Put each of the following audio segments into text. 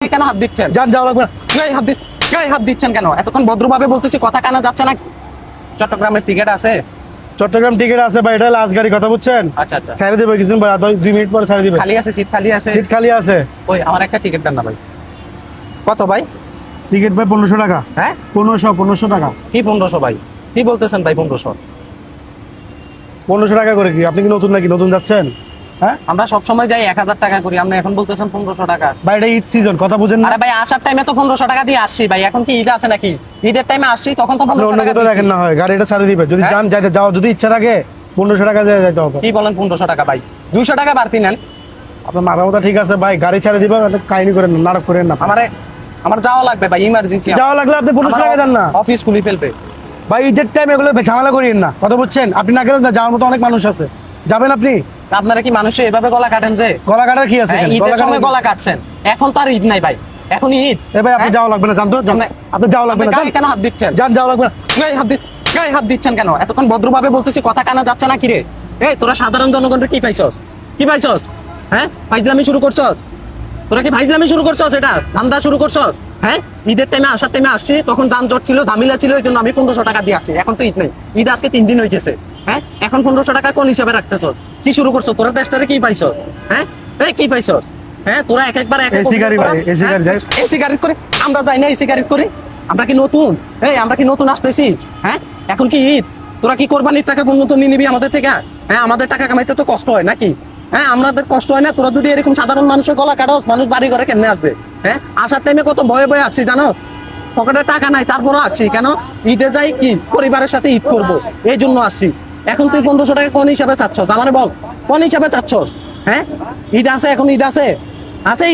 কেন হাত দিচ্ছেন? যান, যাওয়া লাগবে না। গায়ে হাত দিচ্ছেন কেন? এতক্ষণ ভদ্রভাবে বলতেছি, কথা কানা যাচ্ছে না। চট্টগ্রামের টিকিট আছে? চট্টগ্রাম টিকিট আছে ভাই, এটা লাস্ট গাড়ি, কথা বুঝছেন? আচ্ছা আচ্ছা, ছেড়ে দেবে কিছুদিন পর, 2 মিনিট পরে ছেড়ে দিবে। খালি আছে, সিট খালি আছে। সিট খালি আছে। ওই আমার একটা টিকিট দেন না ভাই। কত ভাই? টিকিট ভাই 1500 টাকা। হ্যাঁ 1500 টাকা। কি 1500 ভাই? কি বলতেছেন ভাই? 1500 টাকা করে কি? আপনি কি নতুন নাকি? নতুন যাচ্ছেন? হ্যাঁ, আমরা সব সময় যাই 1000 টাকা করি, আপনি এখন বলতেছেন 1500 টাকা। ভাই এটা ঈদ সিজন, কথা বুঝেন না? আরে ভাই আসার টাইমে তো 1500 টাকা দিয়ে আসছি ভাই, এখন কি ঈদ আছে নাকি? ঈদের টাইমে আসছি তখন তো আপনি 1500 অন্য টাকা কোথাও দেখেন দিচ্ছি। না হয়, গাড়িটা ছেড়ে দিবে। যদি হ্যাঁ? যান যাইতে যাওয়া, যদি ইচ্ছা থাকে 1500 টাকা দিয়ে যাইতে হবে। কি বলেন 1500 টাকা ভাই? 200 টাকা বাড়তি নেন। আপনার মাথা মাথা ঠিক আছে ভাই, গাড়ি ছেড়ে দিবে, কাহিনী করেন না, নাটক করেন না। আমার যাওয়া লাগবে ভাই, ইমার্জেন্সি। যাওয়া লাগলে আপনি 1500 টাকা দেন না অফিস খুলে ফেলবে ভাই। ঈদের টাইম এগুলো ঝামেলা করিয়েন না, কথা বুঝছেন? আপনি না গেলেন না, যাওয়ার মতো অনেক মানুষ আছে, যাবেন আপনি? আপনারা কি মানুষে এভাবে গলা কাটেন যে? গলা কাটার কি আছে? হ্যাঁ, ঈদের সময় গলা কাটছেন, এখন তো আর ঈদ নাই ভাই, এখন ঈদ। এ ভাই আপনি হ্যাঁ? যাওয়া লাগবে না, জান তো, আপনি যাওয়া লাগবে না। গায়ে কেন হাত দিচ্ছেন? যান, যাওয়া লাগবে না। গায়ে হাত দিচ্ছেন কেন? এতক্ষণ ভদ্রভাবে বলতেছি, কথা কানা যাচ্ছে না কি রে? এই তোরা সাধারণ জনগণের কি পাইছস? কি পাইছস? হ্যাঁ, ফাইজলামি শুরু করছস? তোরা কি ফাইজলামি শুরু করছস? এটা ধান্দা শুরু করছস? হ্যাঁ, ঈদের টাইমে আসার টাইমে আসছি, তখন যানজট ছিল, ঝামেলা ছিল, এই জন্য আমি 1500 টাকা দিয়ে আসছি। এখন তো ঈদ নেই, ঈদ আজকে 3 দিন হইতেছে। হ্যাঁ, এখন 1500 টাকা কোন হিসাবে রাখতেছস? কি শুরু করছস তোরা? দেশটারে কি পাইছস? হ্যাঁ, এই কি পাইছস? হ্যাঁ, তোরা একবার এসি গাড়ি ভাই, এসি গাড়ি যাই। এসি গাড়ি করে আমরা যাই না? এসি গাড়ি করে আমরা কি নতুন? এই আমরা কি নতুন আসতেছি? হ্যাঁ, এখন কি ঈদ? তোরা কি কোরবানির টাকা নতুন নিয়ে নিবি আমাদের থেকে? হ্যাঁ, আমাদের টাকা কামাইতে তো কষ্ট হয় নাকি? হ্যাঁ, আমাদের কষ্ট হয় না? তোরা যদি এরকম সাধারণ মানুষের গলা কাটাস, মানুষ বাড়ি ঘরে কেমনে আসবে? হ্যাঁ, আসার টাইমে কত ভয়ে ভয়ে আসছি জানো? পকেটে টাকা নাই, তারপরও আসছি কেন? ঈদে যাই কি পরিবারের সাথে ঈদ করব, এই জন্য আসছি। এখন তুই 1500 টাকা কোন হিসাবে চাচ্ছস? আমারে বল, কোন হিসাবে চাচ্ছস? হ্যাঁ, ঈদ আছে, এখন ঈদ আছে,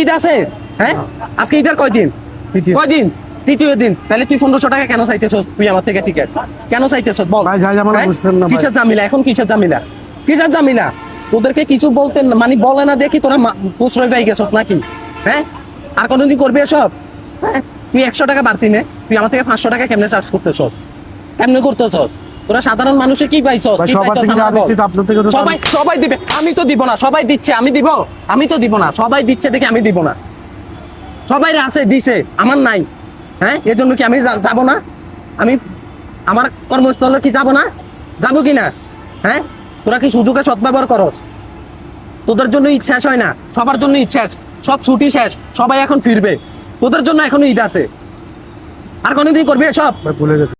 ঈদ আছে। হ্যাঁ, আজকে ঈদের কয়দিন? কয়দিন? তৃতীয় দিন। তাহলে তুই 1500 টাকা কেন চাইতেছস? তুই আমার থেকে টিকিট কেন চাইতেছস বল? ভাই, যাই ঝামেলা হ্যাঁ? বুঝছেন না ভাই। কিসের ঝামেলা এখন? কিসের ঝামেলা? কিসের ঝামেলা? তোদেরকে কিছু বলতে মানে বলে না দেখি তোরা প্রশ্রয় পাই গেছস নাকি? হ্যাঁ, আর কোনদিন করবি এসব? হ্যাঁ, তুই 100 টাকা বাড়তি নে, তুই আমার থেকে 500 টাকা কেমনে চার্জ করতেছস? কেমনে করতেছস? তোরা সাধারণ মানুষের কি পাইছস? ভাই, কি সবার পাইছস থেকে যা আমার বল? দিচ্ছি তা আপনার থেকে তো সবাই দিবে, আমি তো দিব না। সবাই দিচ্ছে, আমি দিব? আমি তো দিব না। সবাই দিচ্ছে দেখে আমি দিব না। সবাই আছে, দিছে, আমার নাই। হ্যাঁ, এজন্য কি আমি যাব না? আমি আমার কর্মস্থলে কি যাব না? যাবো কি না? হ্যাঁ, তোরা কি সুযোগে সদ্ব্যবহার করস? তোদের জন্য ঈদ শেষ হয় না, সবার জন্য ঈদ শেষ, সব ছুটি শেষ, সবাই এখন ফিরবে। তোদের জন্য এখন ঈদ আছে, আর কোনদিন করবি এসব? ভাই ভুলে গেছি।